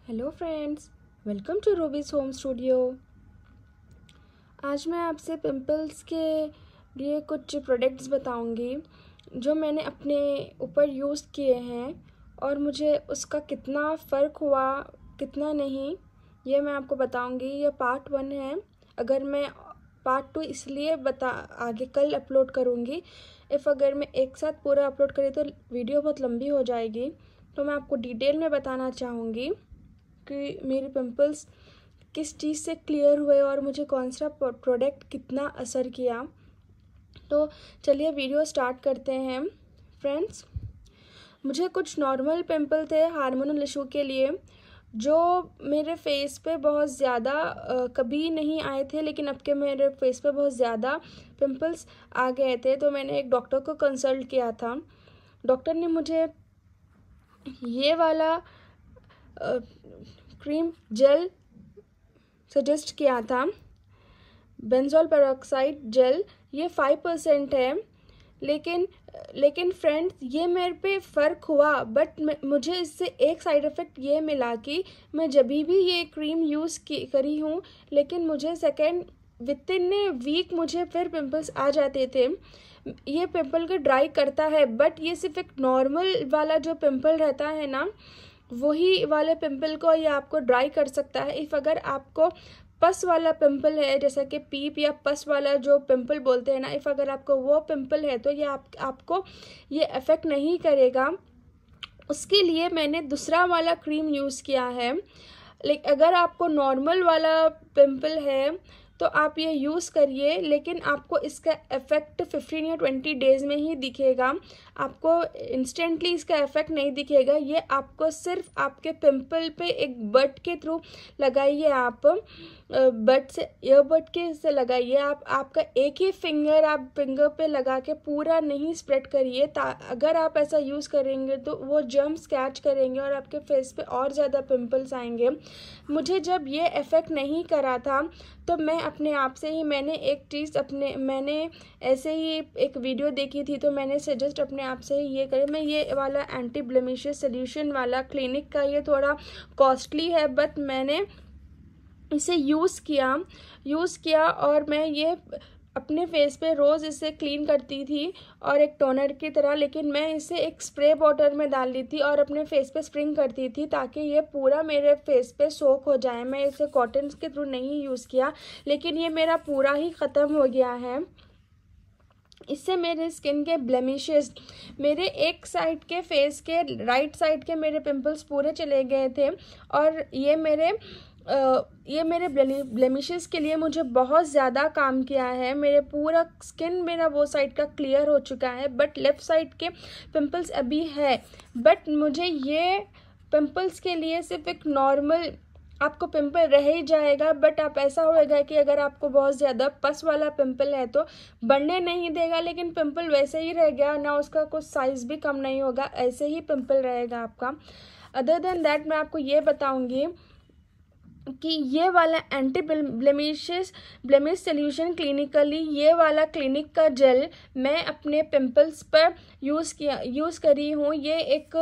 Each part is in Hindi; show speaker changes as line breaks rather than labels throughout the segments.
Hello friends, welcome to Ruby's home studio. आज मैं आपसे पिंपल्स के लिए कुछ प्रोडक्ट्स बताऊंगी जो मैंने अपने ऊपर यूज़ किए हैं और मुझे उसका कितना फ़र्क हुआ कितना नहीं, ये मैं आपको बताऊंगी। ये पार्ट 1 है। अगर मैं पार्ट 2 इसलिए आगे कल अपलोड करूंगी, अगर मैं एक साथ पूरा अपलोड करी तो वीडियो बहुत लंबी हो जाएगी। तो मैं आपको डिटेल में बताना चाहूँगी कि मेरे पिंपल्स किस चीज़ से क्लियर हुए और मुझे कौन सा प्रोडक्ट कितना असर किया। तो चलिए वीडियो स्टार्ट करते हैं फ्रेंड्स। मुझे कुछ नॉर्मल पिंपल थे हार्मोनल इशू के लिए, जो मेरे फेस पे बहुत ज़्यादा कभी नहीं आए थे, लेकिन अब के मेरे फेस पे बहुत ज़्यादा पिंपल्स आ गए थे। तो मैंने एक डॉक्टर को कंसल्ट किया था। डॉक्टर ने मुझे ये वाला क्रीम जेल सजेस्ट किया था, बेंजोल पेरोक्साइड जेल। ये 5% है, लेकिन फ्रेंड्स ये मेरे पे फ़र्क हुआ, बट मुझे इससे एक साइड इफ़ेक्ट ये मिला कि मैं जब भी ये क्रीम यूज़ करी हूँ, लेकिन मुझे विद इन ए वीक मुझे फिर पिंपल्स आ जाते थे। ये पिंपल को ड्राई करता है, बट ये सिर्फ एक नॉर्मल वाला जो पिंपल रहता है ना, वही वाले पिंपल को ये आपको ड्राई कर सकता है। अगर आपको पस वाला पिंपल है, जैसा कि पीप या पस वाला जो पिंपल बोलते हैं ना, अगर आपको वो पिंपल है तो ये आपको ये अफेक्ट नहीं करेगा। उसके लिए मैंने दूसरा वाला क्रीम यूज़ किया है। लेकिन अगर आपको नॉर्मल वाला पिंपल है तो आप ये यूज़ करिए, लेकिन आपको इसका इफ़ेक्ट 15 या 20 डेज़ में ही दिखेगा। आपको इंस्टेंटली इसका इफ़ेक्ट नहीं दिखेगा। ये आपको सिर्फ आपके पिंपल पे एक बड के थ्रू लगाइए। आप बड से ईयरबड के से लगाइए। आपका एक ही फिंगर पे लगा के पूरा नहीं स्प्रेड करिए। अगर आप ऐसा यूज़ करेंगे तो वो जर्म्स कैच करेंगे और आपके फेस पे और ज़्यादा पिंपल्स आएंगे। मुझे जब ये इफ़ेक्ट नहीं करा था तो मैं अपने आप से ही मैंने ऐसे ही एक वीडियो देखी थी, तो मैंने सजेस्ट अपने आप से ही ये करे। मैं ये वाला एंटी ब्लेमिशेस सोल्यूशन वाला क्लिनिक का, ये थोड़ा कॉस्टली है, बट मैंने इसे यूज़ किया और मैं ये अपने फेस पे रोज़ इसे क्लीन करती थी और एक टोनर की तरह, लेकिन मैं इसे एक स्प्रे बॉटल में डाल ली थी और अपने फेस पे स्प्रिंग करती थी ताकि ये पूरा मेरे फेस पे सोक हो जाए। मैं इसे कॉटन के थ्रू नहीं यूज़ किया, लेकिन ये मेरा पूरा ही ख़त्म हो गया है। इससे मेरे स्किन के ब्लेमिशेस, मेरे एक साइड के फेस के राइट साइड के मेरे पिंपल्स पूरे चले गए थे और ये मेरे ब्लेमिशेस के लिए मुझे बहुत ज़्यादा काम किया है। मेरे पूरा स्किन मेरा वो साइड का क्लियर हो चुका है, बट लेफ़्ट साइड के पिंपल्स अभी है। बट मुझे ये पिंपल्स के लिए सिर्फ एक नॉर्मल आपको पिंपल रह ही जाएगा, बट आप ऐसा होएगा कि अगर आपको बहुत ज़्यादा पस वाला पिंपल है तो बढ़ने नहीं देगा, लेकिन पिंपल वैसे ही रह गया ना, उसका कुछ साइज़ भी कम नहीं होगा, ऐसे ही पिंपल रहेगा आपका। अदर देन दैट मैं आपको ये बताऊंगी कि ये वाला एंटी ब्लेमिश सोल्यूशन क्लिनिकली, ये वाला क्लिनिक का जेल मैं अपने पिंपल्स पर यूज़ करी हूँ। ये एक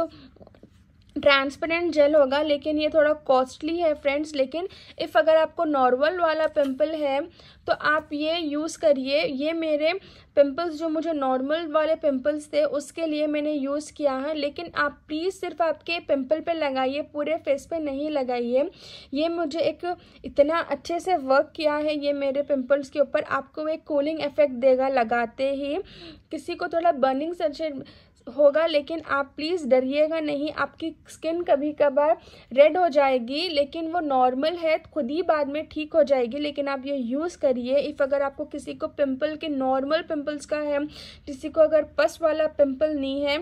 ट्रांसपेरेंट जेल होगा, लेकिन ये थोड़ा कॉस्टली है फ्रेंड्स। लेकिन अगर आपको नॉर्मल वाला पिंपल है तो आप ये यूज़ करिए। ये मेरे पिंपल्स, जो मुझे नॉर्मल वाले पिंपल्स थे उसके लिए मैंने यूज़ किया है, लेकिन आप प्लीज़ सिर्फ आपके पिंपल पे लगाइए, पूरे फेस पे नहीं लगाइए। ये मुझे एक इतना अच्छे से वर्क किया है ये मेरे पिंपल्स के ऊपर। आपको एक कूलिंग इफेक्ट देगा लगाते ही। किसी को थोड़ा बर्निंग सेंसेशन होगा, लेकिन आप प्लीज़ डरिएगा नहीं। आपकी स्किन कभी कभार रेड हो जाएगी, लेकिन वो नॉर्मल है, खुद ही बाद में ठीक हो जाएगी। लेकिन आप ये यूज़ करिए। अगर आपको किसी को पिंपल के नॉर्मल पिंपल्स का है, किसी को अगर पस वाला पिंपल नहीं है,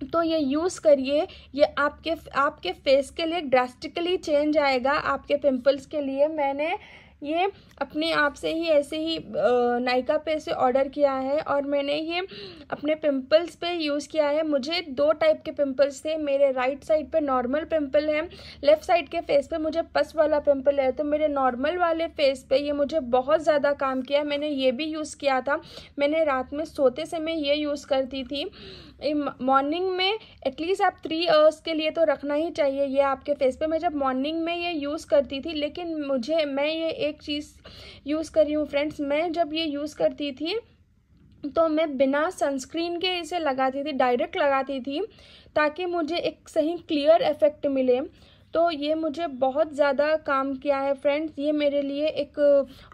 तो ये यूज़ करिए। ये आपके फेस के लिए ड्रास्टिकली चेंज आएगा। आपके पिंपल्स के लिए मैंने ये अपने आप से ही ऐसे ही नायका पे से ऑर्डर किया है और मैंने ये अपने पिंपल्स पे यूज़ किया है। मुझे 2 टाइप के पिंपल्स थे, मेरे राइट साइड पे नॉर्मल पिंपल है, लेफ़्ट साइड के फेस पे मुझे पस वाला पिंपल है। तो मेरे नॉर्मल वाले फेस पे ये मुझे बहुत ज़्यादा काम किया। मैंने ये भी यूज़ किया था, मैंने रात में सोते समय ये यूज़ करती थी। मॉर्निंग में एटलीस्ट आप 3 आवर्स के लिए तो रखना ही चाहिए ये आपके फेस पे। मैं जब मॉर्निंग में ये यूज़ करती थी, लेकिन मैं ये एक चीज़ यूज़ करी हूँ फ्रेंड्स, मैं जब ये यूज़ करती थी तो मैं बिना सनस्क्रीन के इसे लगाती थी, डायरेक्ट लगाती थी, ताकि मुझे एक सही क्लियर इफ़ेक्ट मिले। तो ये मुझे बहुत ज़्यादा काम किया है फ्रेंड्स। ये मेरे लिए एक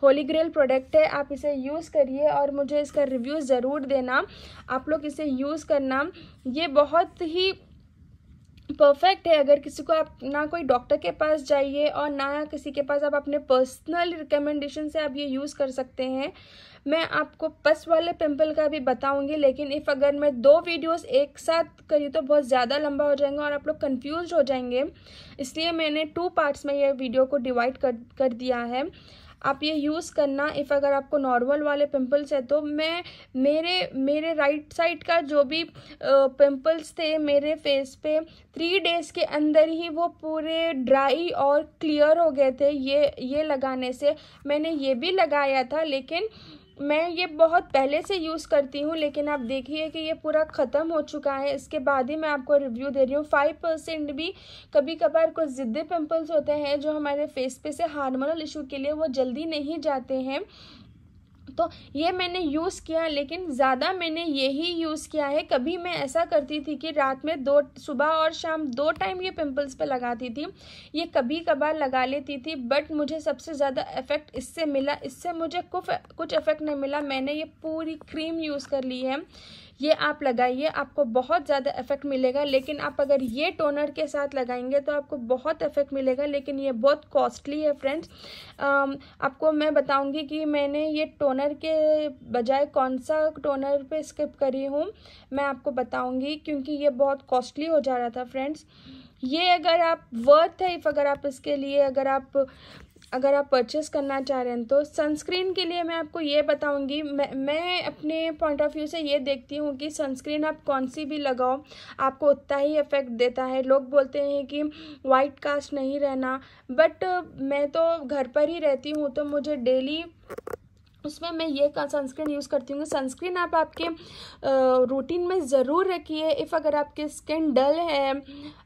होली ग्रेल प्रोडक्ट है, आप इसे यूज़ करिए और मुझे इसका रिव्यू ज़रूर देना। आप लोग इसे यूज़ करना, ये बहुत ही परफेक्ट है। अगर किसी को आप ना कोई डॉक्टर के पास जाइए और ना किसी के पास, आप अपने पर्सनल रिकमेंडेशन से आप ये यूज़ कर सकते हैं। मैं आपको पस वाले पिंपल का भी बताऊंगी, लेकिन अगर मैं 2 वीडियोस एक साथ करी तो बहुत ज़्यादा लंबा हो जाएगा और आप लोग कंफ्यूज हो जाएंगे, इसलिए मैंने 2 पार्ट्स में ये वीडियो को डिवाइड कर दिया है। आप ये यूज़ करना अगर आपको नॉर्मल वाले पिंपल्स है तो मेरे राइट साइड का जो भी पिंपल्स थे मेरे फेस पे 3 डेज़ के अंदर ही वो पूरे ड्राई और क्लियर हो गए थे। ये लगाने से मैंने ये भी लगाया था, लेकिन मैं ये बहुत पहले से यूज़ करती हूँ, लेकिन आप देखिए कि ये पूरा ख़त्म हो चुका है। इसके बाद ही मैं आपको रिव्यू दे रही हूँ। 5% भी कभी कभार कुछ ज़िद्दी पिंपल्स होते हैं जो हमारे फेस पे से हार्मोनल इशू के लिए वो जल्दी नहीं जाते हैं, तो ये मैंने यूज़ किया, लेकिन ज़्यादा मैंने यही यूज़ किया है। कभी मैं ऐसा करती थी कि रात में सुबह और शाम 2 टाइम ये पिंपल्स पे लगाती थी, ये कभी कभार लगा लेती थी, बट मुझे सबसे ज़्यादा इफ़ेक्ट इससे मिला। इससे मुझे कुछ इफ़ेक्ट नहीं मिला। मैंने ये पूरी क्रीम यूज़ कर ली है, ये आप लगाइए, आपको बहुत ज़्यादा इफ़ेक्ट मिलेगा। लेकिन आप अगर ये टोनर के साथ लगाएंगे तो आपको बहुत इफ़ेक्ट मिलेगा, लेकिन ये बहुत कॉस्टली है फ्रेंड्स। आपको मैं बताऊंगी कि मैंने ये टोनर के बजाय कौन सा टोनर पे स्किप करी हूँ, मैं आपको बताऊंगी, क्योंकि ये बहुत कॉस्टली हो जा रहा था फ्रेंड्स। ये अगर आप वर्थ है, अगर आप इसके लिए अगर आप परचेस करना चाह रहे हैं तो सनस्क्रीन के लिए मैं आपको ये बताऊंगी। मैं अपने पॉइंट ऑफ व्यू से ये देखती हूँ कि सनस्क्रीन आप कौन सी भी लगाओ आपको उतना ही इफ़ेक्ट देता है। लोग बोलते हैं कि वाइट कास्ट नहीं रहना, बट मैं तो घर पर ही रहती हूँ तो मुझे डेली उसमें मैं ये सनस्क्रीन यूज़ करती हूँ। सनस्क्रीन आप आपके रूटीन में ज़रूर रखिए। अगर आपकी स्किन डल है,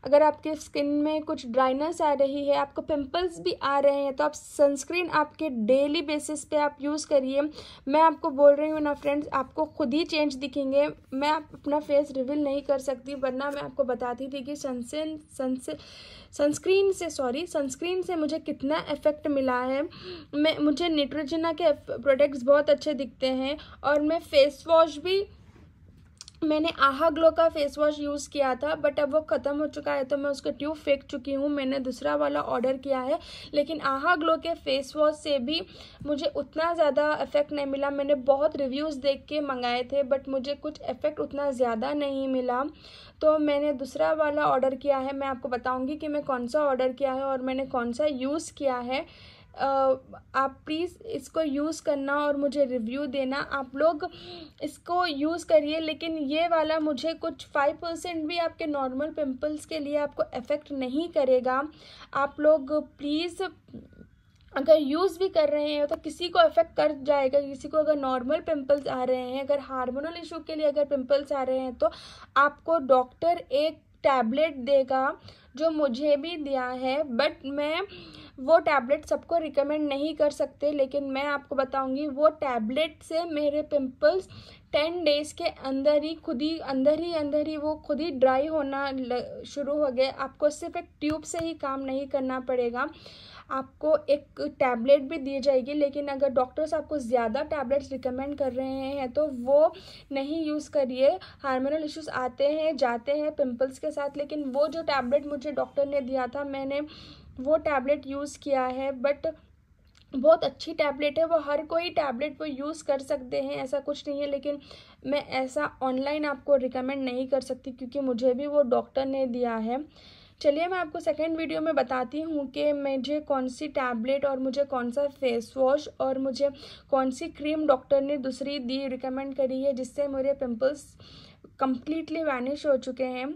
अगर आपके स्किन में कुछ ड्राइनेस आ रही है, आपको पिंपल्स भी आ रहे हैं, तो आप सनस्क्रीन आपके डेली बेसिस पे आप यूज़ करिए। मैं आपको बोल रही हूँ ना फ्रेंड्स, आपको खुद ही चेंज दिखेंगे। मैं अपना फेस रिवील नहीं कर सकती, वरना मैं आपको बताती थी कि सनस्क्रीन से मुझे कितना इफ़ेक्ट मिला है। मुझे न्यूट्रोजेना के प्रोडक्ट्स बहुत अच्छे दिखते हैं, और मैं फेस वॉश भी, मैंने आहा ग्लो का फेस वॉश यूज़ किया था, बट अब वो ख़त्म हो चुका है तो मैं उसका ट्यूब फेंक चुकी हूँ। मैंने दूसरा वाला ऑर्डर किया है, लेकिन आहा ग्लो के फेस वॉश से भी मुझे उतना ज़्यादा इफ़ेक्ट नहीं मिला। मैंने बहुत रिव्यूज़ देख के मंगाए थे, बट मुझे कुछ इफ़ेक्ट उतना ज़्यादा नहीं मिला, तो मैंने दूसरा वाला ऑर्डर किया है। मैं आपको बताऊँगी कि मैं कौन सा ऑर्डर किया है और मैंने कौन सा यूज़ किया है। आप प्लीज़ इसको यूज़ करना और मुझे रिव्यू देना। आप लोग इसको यूज़ करिए, लेकिन ये वाला मुझे कुछ 5% भी आपके नॉर्मल पिंपल्स के लिए आपको इफ़ेक्ट नहीं करेगा। आप लोग प्लीज़ अगर यूज़ भी कर रहे हैं तो किसी को इफ़ेक्ट कर जाएगा। किसी को अगर नॉर्मल पिंपल्स आ रहे हैं, अगर हार्मोनल इशू के लिए अगर पिंपल्स आ रहे हैं, तो आपको डॉक्टर एक टैबलेट देगा जो मुझे भी दिया है, बट मैं वो टैबलेट सबको रिकमेंड नहीं कर सकते। लेकिन मैं आपको बताऊंगी, वो टैबलेट से मेरे पिंपल्स 10 डेज़ के अंदर ही अंदर ही वो खुद ही ड्राई होना शुरू हो गए। आपको सिर्फ एक ट्यूब से ही काम नहीं करना पड़ेगा, आपको एक टैबलेट भी दी जाएगी। लेकिन अगर डॉक्टर्स आपको ज़्यादा टैबलेट्स रिकमेंड कर रहे हैं तो वो नहीं यूज़ करिए। हार्मोनल इश्यूज आते हैं जाते हैं पिंपल्स के साथ, लेकिन वो जो टैबलेट मुझे डॉक्टर ने दिया था, मैंने वो टैबलेट यूज़ किया है, बट बहुत अच्छी टैबलेट है। वो हर कोई टैबलेट वो यूज़ कर सकते हैं, ऐसा कुछ नहीं है, लेकिन मैं ऐसा ऑनलाइन आपको रिकमेंड नहीं कर सकती, क्योंकि मुझे भी वो डॉक्टर ने दिया है। चलिए मैं आपको सेकेंड वीडियो में बताती हूँ कि मुझे कौन सी टैबलेट और मुझे कौन सा फेस वॉश और मुझे कौन सी क्रीम डॉक्टर ने दूसरी दी रिकमेंड करी है, जिससे मेरे पिंपल्स कम्प्लीटली वैनिश हो चुके हैं।